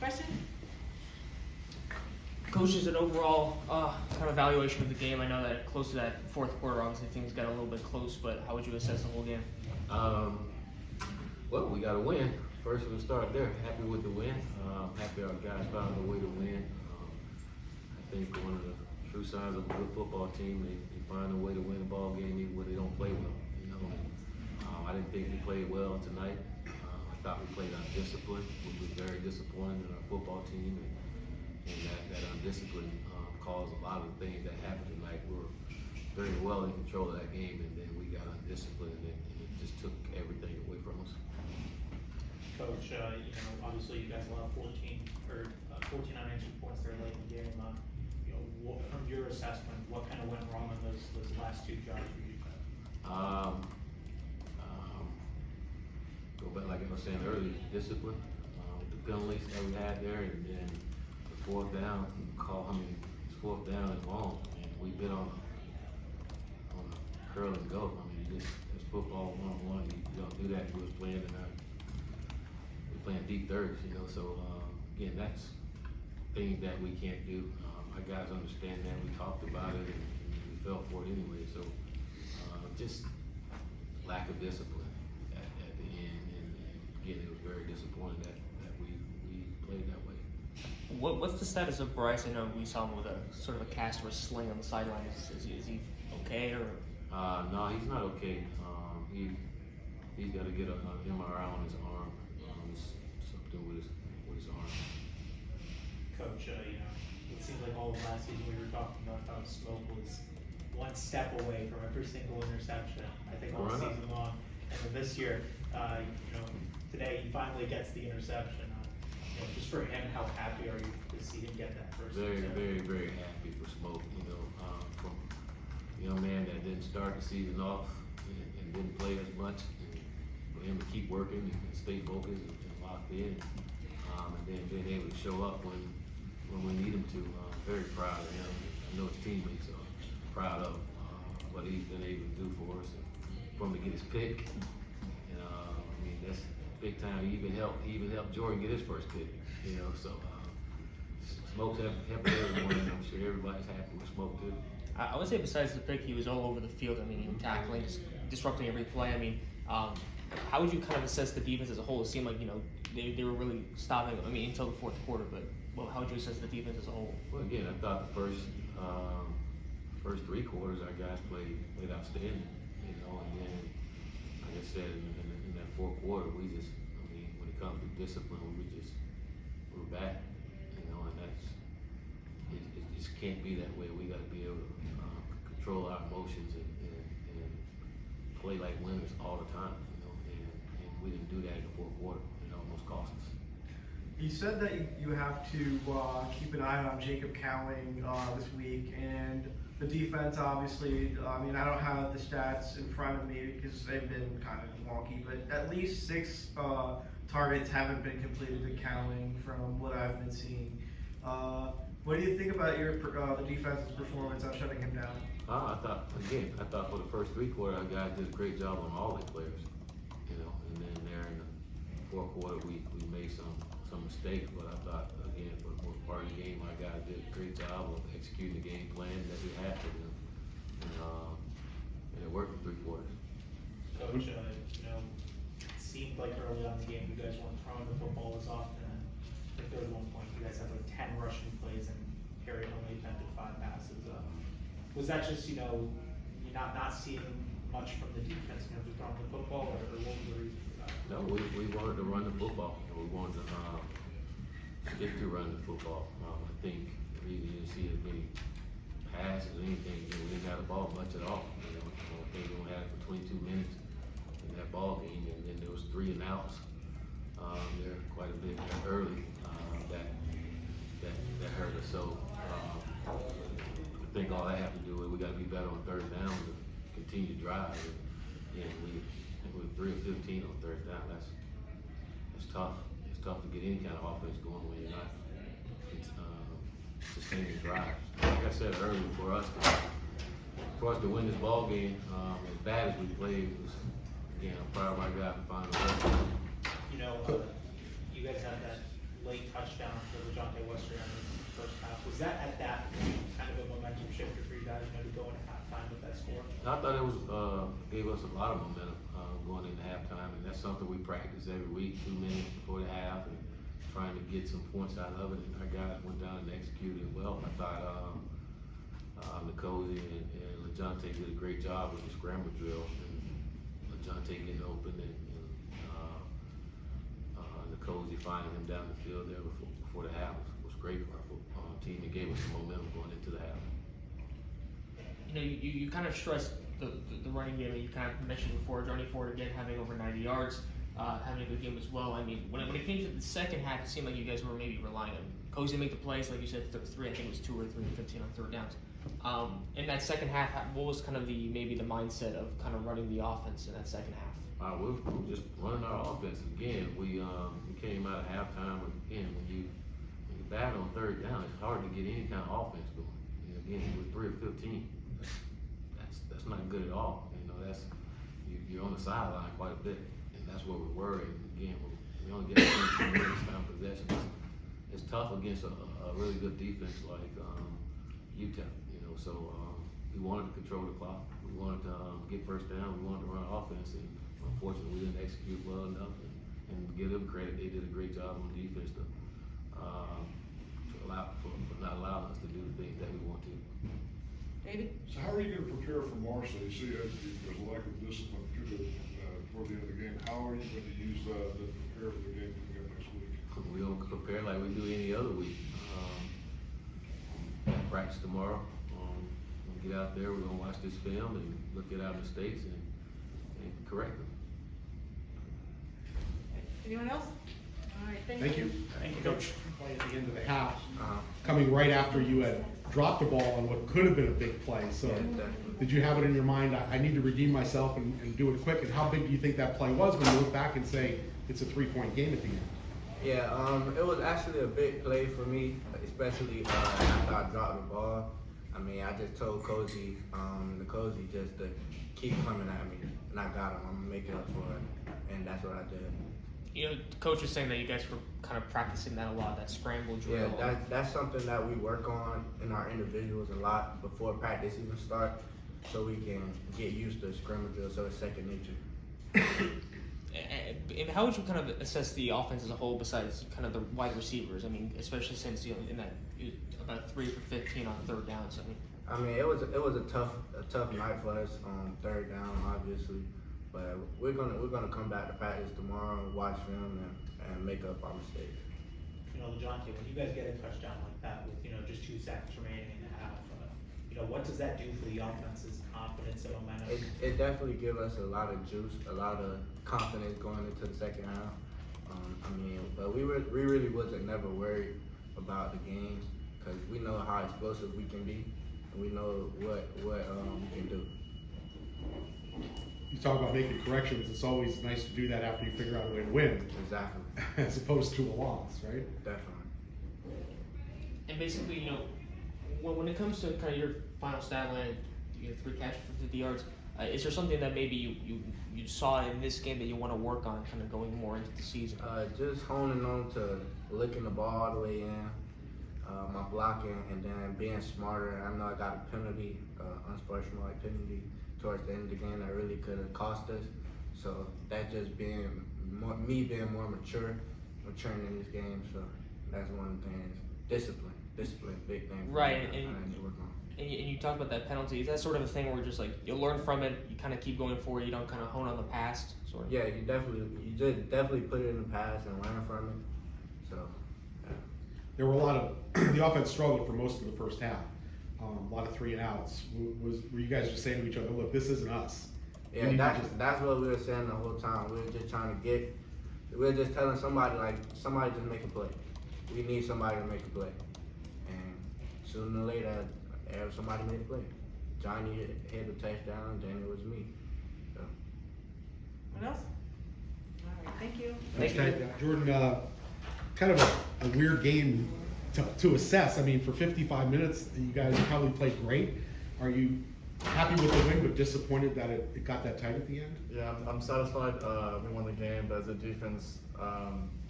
Question? Coach, just an overall kind of evaluation of the game. I know that close to that fourth quarter, obviously things got a little bit close, but how would you assess the whole game? Well, we got to win. First, we'll start there. Happy with the win. Happy our guys found a way to win. I think one of the true signs of a good football team, they find a way to win a ball game even when they don't play well. You know, I didn't think we played well tonight. I thought we played undisciplined. We were very disappointed in our football team, and that undiscipline caused a lot of the things that happened tonight. We were very well in control of that game, and then we got undisciplined, and it just took everything away from us. Coach, obviously you guys allowed 14 unanswered points there late in the game. From your assessment, what kind of went wrong in those last two drives for you guys? Go back, like I was saying earlier, discipline, the penalties that we had there, and then the fourth down, fourth down and long, and we've been on a curl and go. I mean, it's football 1-on-1. You don't do that. We're playing deep thirds, So again, that's things that we can't do. Our guys understand that. We talked about it, and we fell for it anyway. So just lack of discipline at the end, and again, it was very disappointing that we played that way. What's the status of Bryce? I know we saw him with a sort of a cast or a sling on the sideline. Is he okay or? No, he's not okay. He's got to get an MRI on his arm. Something with his arm. Coach, it seems like all of last season we were talking about how Smoke was one step away from every single interception, I think all season long. And then this year, today he finally gets the interception. Just for him, how happy are you to see him get that first interception? Very, very happy for Smoke. From a young man that didn't start the season off and didn't play as much, and for him to keep working and stay focused and locked in, and then being able to show up when we need him to. Very proud of him. I know his teammates are proud of what he's been able to do for us, and for him to get his pick. And that's big time. He even helped Jordan get his first pick. So Smoke's happy everyone, and I'm sure everybody's happy with Smoke too. I would say besides the pick, he was all over the field. I mean, even tackling, just disrupting every play. I mean, how would you kind of assess the defense as a whole? It seemed like they were really stopping. I mean, until the fourth quarter. But how would you assess the defense as a whole? Well, again, I thought the first three quarters our guys played outstanding. And then, like I said, in that fourth quarter, when it comes to discipline, we're back. And it just can't be that way. We got to be able to control our emotions and play like winners all the time. And we didn't do that in the fourth quarter. It almost cost us. You said that you have to keep an eye on Jacob Cowling this week, and the defense, obviously, I don't have the stats in front of me because they've been kind of wonky, but at least 6 targets haven't been completed to Cowling from what I've been seeing. What do you think about the defense's performance on shutting him down? I thought for the first 3 quarters, our guys did a great job on all their players. And then there in the fourth quarter, we made some mistakes, but I thought, again, for the most part of the game, our guys did a great job of executing the game plan that we had for them. And it worked for 3 quarters. Coach, it seemed like early on in the game you guys weren't throwing the football as often. I think there was one point you guys had like 10 rushing plays and Perry only attempted 5 passes. Was that just, you not seeing much from the defense in terms of throwing the football, or what was the reason for that? No, we wanted to run the football. We wanted to stick to running the football. I think the reason you didn't see as many passes or anything, we didn't have the ball much at all. I think we only had it for 22 minutes in that ball game, and then there was 3 and outs there quite a bit early that hurt us. So I think all that had to do with we got to be better on 3rd down to continue to drive. And we were 3 of 15 on 3rd down. That's tough. It's tough to get any kind of offense going when you're not sustaining drives. Like I said earlier, for us to win this ball game, as bad as we played, was, again, I'm proud of my guy for finding a way. You guys had that late touchdown for LaJohntay Wester in the first half. Was that at that point kind of a momentum shifter for you guys, you know, to go into halftime with that score? I thought it was, gave us a lot of momentum, going into halftime, and that's something we practice every week, 2 minutes before the half, and trying to get some points out of it, and our guys went down and executed well. I thought, Nicosi and LaJohntay did a great job with the scramble drill, and LaJohntay getting open, and Nicosi finding him down the field there before the half was great for our team. It gave us some momentum going into the half. You know, you kind of stressed the running game that you kind of mentioned before. Johnny Ford again having over 90 yards, having a good game as well. I mean, when it came to the second half, it seemed like you guys were maybe relying on Cozy to make the plays, like you said, three. I think it was 2 or 3 or 15 on third downs. In that second half, what was kind of maybe the mindset of kind of running the offense in that second half? We were just running our offense again. We came out of halftime, and again, when you bat on third down, it's hard to get any kind of offense going. And again, with 3 of 15, that's not good at all. You know, you're on the sideline quite a bit, and that's where we were. And again, we only get 2 minutes time possession. It's tough against a really good defense like UTEP. You know, so we wanted to control the clock. We wanted to get first down. We wanted to run offense, and unfortunately, we didn't execute well enough. And give them credit, they did a great job on defense to not allowing us to do the things that we want to. David? So how are you going to prepare for Marshall? You see there's a lack of discipline toward the end of the game. How are you going to use that to prepare for the game coming up next week? We don't prepare like we do any other week. Practice tomorrow. We'll get out there, we're going to watch this film and look at our mistakes and correct them. Anyone else? All right, thank you. Thank you, Coach. Play at the end of the half, coming right after you had dropped the ball on what could have been a big play. So did you have it in your mind, I need to redeem myself and do it quick? And how big do you think that play was when you look back and say it's a 3-point game at the end? Yeah, it was actually a big play for me, especially after I dropped the ball. I mean, I just told Cozy, Nicosi just to keep coming at me, and I got him. I'm gonna make it up for it, and that's what I did. You know, the coach was saying that you guys were kind of practicing that a lot, that scramble drill. Yeah, that's something that we work on in our individuals a lot before practice even starts, so we can get used to scramble drill, so it's second nature. And how would you kind of assess the offense as a whole besides kind of the wide receivers? I mean, especially since in that about 3 for 15 on third downs. I mean, it was a tough night for us on third down, obviously. But we're gonna come back to practice tomorrow and watch film and make up our mistakes. You know, LaJohntay, when you guys get a touchdown like that with, you know, just 2 seconds remaining in the half, you know, what does that do for the offense's confidence and momentum? It definitely gives us a lot of juice, a lot of confidence going into the second half. I mean, but we really wasn't never worried about the game because we know how explosive we can be and we know what we can do. You talk about making corrections, it's always nice to do that after you figure out a way to win. Exactly. As opposed to a loss, right? Definitely. And basically, you know, when it comes to kind of your final stat line, you have 3 catches for 50 yards. Is there something that maybe you saw in this game that you want to work on, kind of going more into the season? Just honing on to looking the ball all the way in, my blocking, and then being smarter. I know I got a penalty, unsportsmanlike penalty towards the end of the game that really could have cost us. So that just being more mature, maturing in this game. So that's one of the things. Discipline, big thing. Right, I need to work on. And you talk about that penalty. Is that sort of a thing where just like you learn from it, you kind of keep going forward, you don't kind of hone on the past, sort of? Yeah, you just definitely put it in the past and learn from it. So, yeah. There were a lot of, the offense struggled for most of the first half. A lot of 3 and outs. Were you guys just saying to each other, look, this isn't us? Yeah, that's what we were saying the whole time. We were just trying to we were just telling somebody just make a play. We need somebody to make a play. And sooner or later, somebody made a play. Johnny hit a touchdown, then it was me. So. What else? All right, thank you. Thank you. Jordan, kind of a weird game to assess. I mean, for 55 minutes, you guys probably played great. Are you happy with the win, but disappointed that it got that tight at the end? Yeah, I'm satisfied we won the game, but as a defense,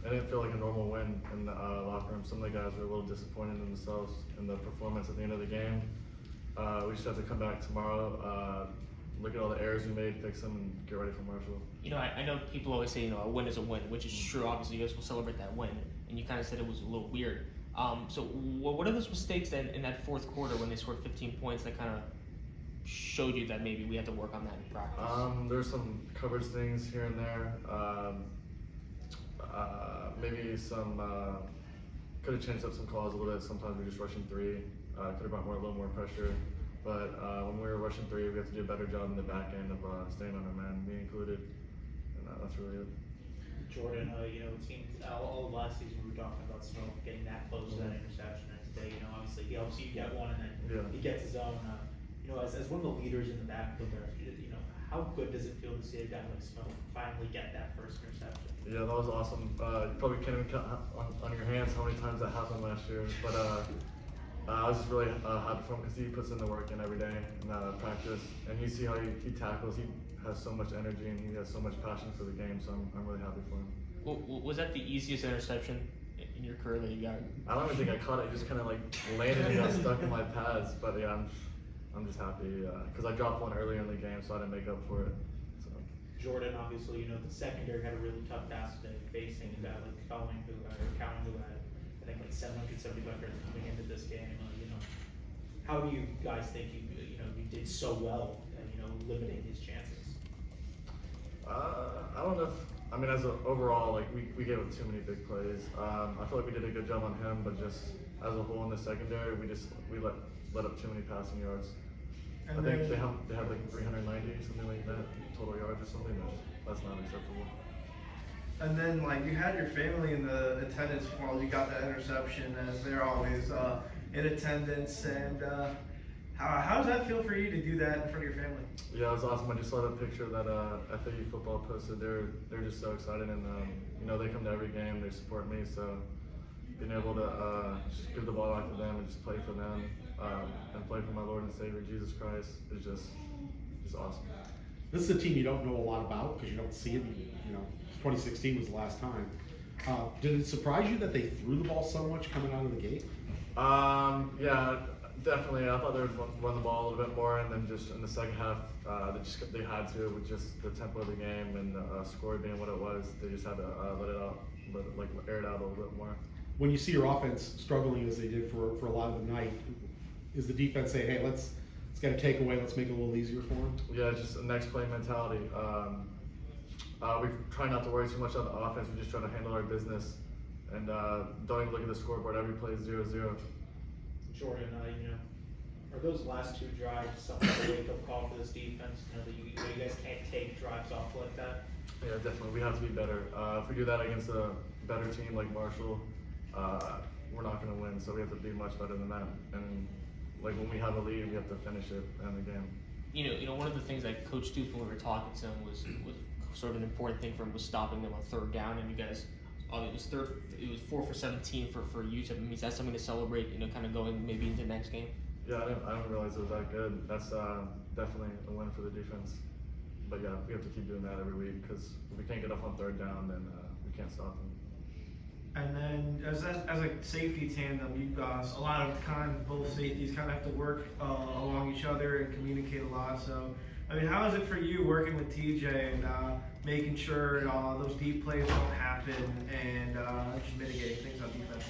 it didn't feel like a normal win in the locker room. Some of the guys were a little disappointed in themselves in the performance at the end of the game. We just have to come back tomorrow, look at all the errors we made, fix them, and get ready for Marshall. You know, I know people always say, you know, a win is a win, which is true. Obviously, you guys will celebrate that win, and you kind of said it was a little weird. So what are those mistakes that in that fourth quarter when they scored 15 points that kind of showed you that maybe we had to work on that in practice? There's some coverage things here and there. Maybe some could have changed up some calls a little bit. Sometimes we're just rushing three. Could have brought a little more pressure. But when we were rushing three, we have to do a better job in the back end of staying on our man, me included. And that's really it. Jordan, you know, it seems all of last season we were talking about Smoke getting that close to that interception, and today, you know, obviously he helps you get one, and then he gets his own. You know, as one of the leaders in the backfield there, you know, how good does it feel to see a guy like Smoke finally get that first interception? Yeah, that was awesome. You probably can't even count on your hands how many times that happened last year. But I was just really happy for him because he puts in the work in every day in practice, and you see how he tackles. He has so much energy and he has so much passion for the game. So I'm really happy for him. Well, was that the easiest interception in your career that you got? I don't even think I caught it. It just kind of like landed and got stuck in my pads. But yeah, I'm just happy because I dropped one earlier in the game, so I didn't make up for it. So. Jordan, obviously, you know, the secondary had a really tough task today facing a guy like Cowan who had, I think, like 775 yards coming into this game. You know, how do you guys think you did so well, you know, limiting his chances? I don't know if, I mean, as a overall, like we gave up too many big plays. I feel like we did a good job on him, but just as a whole in the secondary, we let up too many passing yards. And I think they have like 390, something like that, total yards or something. That's not acceptable. And then, like, you had your family in the attendance while you got that interception, as they're always in attendance. And how does that feel for you to do that in front of your family? Yeah, it was awesome. I just saw the picture that FAU football posted. They're just so excited, and you know, they come to every game. They support me, so being able to just give the ball out to them and just play for them and play for my Lord and Savior Jesus Christ is just awesome. This is a team you don't know a lot about because you don't see it. You know, 2016 was the last time. Did it surprise you that they threw the ball so much coming out of the gate? Yeah, definitely. I thought they would run the ball a little bit more, and then just in the second half, they had to with just the tempo of the game and the score being what it was. They just had to air it out a little bit more. When you see your offense struggling as they did for a lot of the night, is the defense saying, "Hey, let's get a takeaway. Let's make it a little easier for them"? Yeah, just a next play mentality. We try not to worry too much on the offense. We just try to handle our business and don't even look at the scoreboard. Every play is 0-0. Jordan, you know, are those last two drives something of a wake-up call for this defense? You know, that you guys can't take drives off like that? Yeah, definitely. We have to be better. If we do that against a better team like Marshall, we're not going to win. So we have to be much better than that. And like when we have a lead, we have to finish it in the game. You know, one of the things that Coach Stoops, when we were talking to him, was sort of an important thing for him was stopping them on third down. And you guys, it was 4 for 17 for UTEP. I mean, is that something to celebrate? You know, kind of going maybe into the next game. Yeah, I didn't realize it was that good. That's definitely a win for the defense. But yeah, we have to keep doing that every week because if we can't get up on third down, then we can't stop them. And then as a safety tandem, you've got a lot of both safeties kind of have to work along each other and communicate a lot. So, I mean, how is it for you working with TJ and making sure those deep plays don't happen and just mitigating things on defense?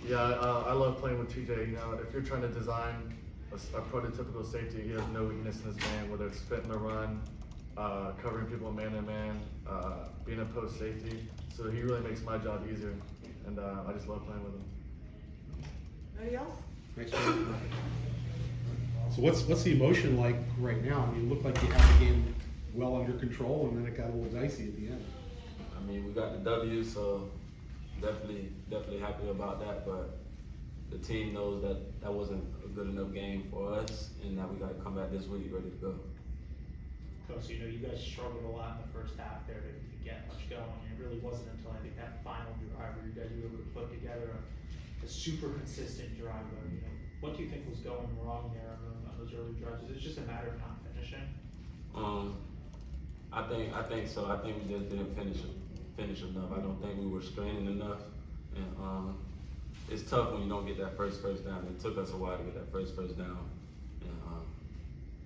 Yeah, I love playing with TJ. You know, if you're trying to design a prototypical safety, he has no weakness in his game, whether it's fitting the run, covering people man-to-man, being a post safety. So he really makes my job easier, and I just love playing with him. Anybody else? Thanks, Jordan. So what's the emotion like right now? I mean, it looked like you had the game well under control, and then it got a little dicey at the end. I mean, we got the W, so definitely happy about that. But the team knows that wasn't a good enough game for us, and that we got to come back this week ready to go. Coach, you know, you guys struggled a lot in the first half there to get much going. And it really wasn't until I think that final drive where you guys were able to put together a super consistent drive. You know, what do you think was going wrong there on those early drives? Is it just a matter of not finishing? I think so. I think we just didn't finish enough. I don't think we were straining enough, and it's tough when you don't get that first down. It took us a while to get that first down, and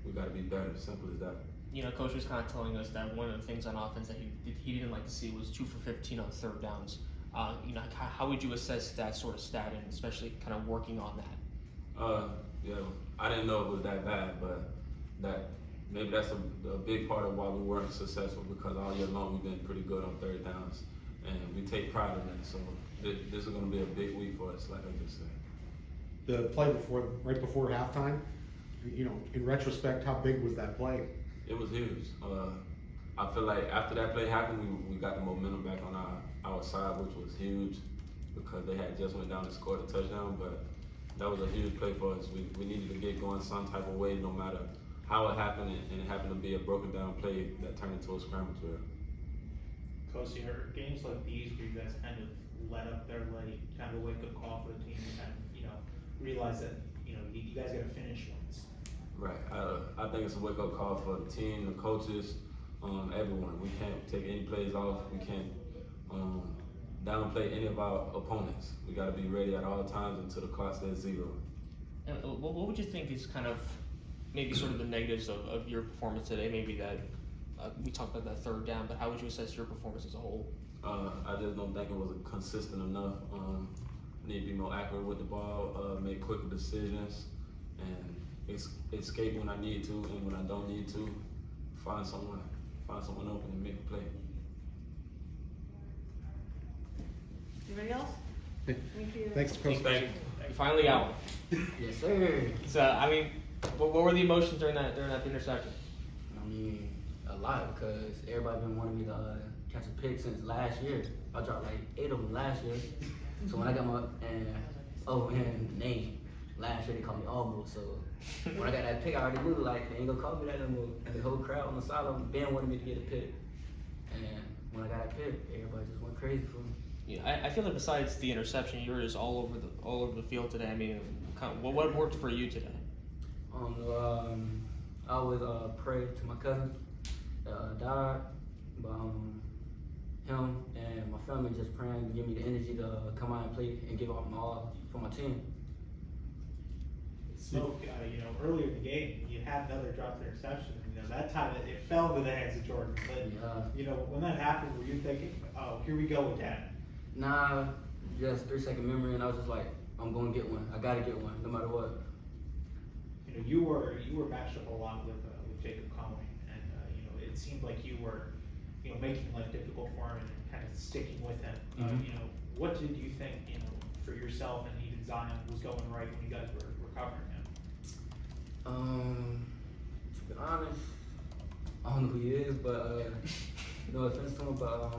we got to be better. Simple as that. You know, Coach was kind of telling us that one of the things on offense that he didn't like to see was 2 for 15 on third downs. You know, how would you assess that sort of stat, and especially kind of working on that? Yeah, I didn't know it was that bad, but maybe that's a big part of why we weren't successful, because all year long we've been pretty good on third downs, and we take pride in that. So this is going to be a big week for us, like I just said. The play right before halftime, you know, in retrospect, how big was that play? It was huge. I feel like after that play happened, we got the momentum back on our side, which was huge, because they had just went down and scored a touchdown. But that was a huge play for us. We needed to get going some type of way, no matter how it happened, and it happened to be a broken down play that turned into a scramble drill. Coach, you know, games like these where you guys kind of let up their late, kind of a wake up call for the team, and kind of, you know, realize that, you know, you guys got to finish ones. Right. I think it's a wake up call for the team, the coaches, everyone. We can't take any plays off. We can't downplay any of our opponents. We got to be ready at all times until the clock says 0. And what would you think is kind of maybe sort of the negatives of your performance today? Maybe that we talked about that third down, but how would you assess your performance as a whole? I just don't think it was consistent enough. Need to be more accurate with the ball, make quicker decisions, and escape when I need to, and when I don't need to, find someone open and make a play. Anybody else? Thanks, Coach. Thank you. You finally got one. Yes, sir. So I mean, what were the emotions during that interception? I mean, a lot, because everybody been wanting me to catch a pick since last year. I dropped like 8 of them last year. So when I got my name last year, they called me Almost. So when I got that pick, I already knew like they ain't gonna call me that no more. And the whole crowd on the sideline been wanting me to get a pick. And when I got that pick, everybody just went crazy for me. Yeah, I feel like besides the interception, you were just all over the field today. I mean, what worked for you today? I always pray to my cousin died, but him and my family just praying to give me the energy to come out and play and give up my all for my team. Smoke, you know, earlier in the game, you had another dropped interception. You know, that time it fell into the hands of Jordan. But, you know, when that happened, were you thinking, oh, here we go again? Nah, just 3-second memory, and I was just like, I'm gonna get one. I gotta get one, no matter what. You know, you were matched up a lot with Jacob Conway, and you know, it seemed like you were, you know, making life difficult for him and kind of sticking with him. Mm-hmm. You know, what did you think, you know, for yourself and even Zion was going right when you guys were covering him? To be honest, I don't know who he is, but no offense to him, but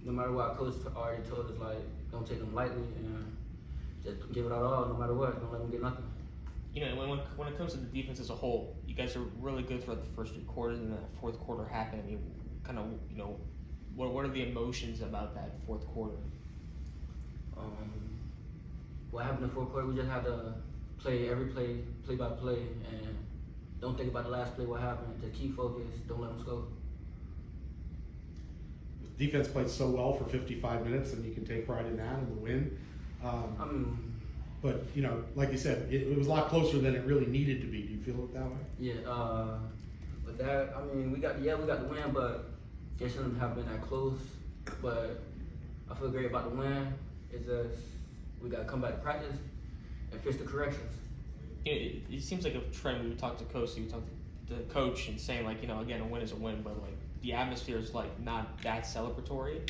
no matter what, Coach already told us, like, don't take them lightly and just give it all, no matter what. Don't let them get nothing. You know, when it comes to the defense as a whole, you guys are really good throughout the first 3 quarters, and that fourth quarter happened. I mean, kind of, you know, what are the emotions about that fourth quarter? What happened in the fourth quarter? We just had to play every play by play, and don't think about the last play. What happened? Just keep focused. Don't let them score. Defense played so well for 55 minutes, and you can take pride in that and the win. But, you know, like you said, it was a lot closer than it really needed to be. Do you feel it that way? Yeah, but that, I mean, we got the win, but it shouldn't have been that close. But I feel great about the win. It's just, we got to come back to practice and fix the corrections. It seems like a trend. We talked to Coach, and saying, like, you know, again, a win is a win, but like the atmosphere is like not that celebratory.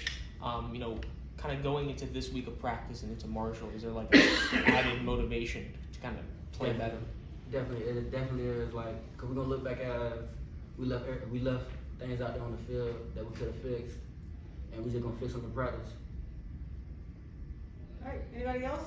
You know, kind of going into this week of practice and into Marshall, is there like an added motivation to kind of play better? Definitely, it definitely is. Like, cause we're gonna look back at we left things out there on the field that we could have fixed, and we're just gonna fix them in practice. All right, anybody else?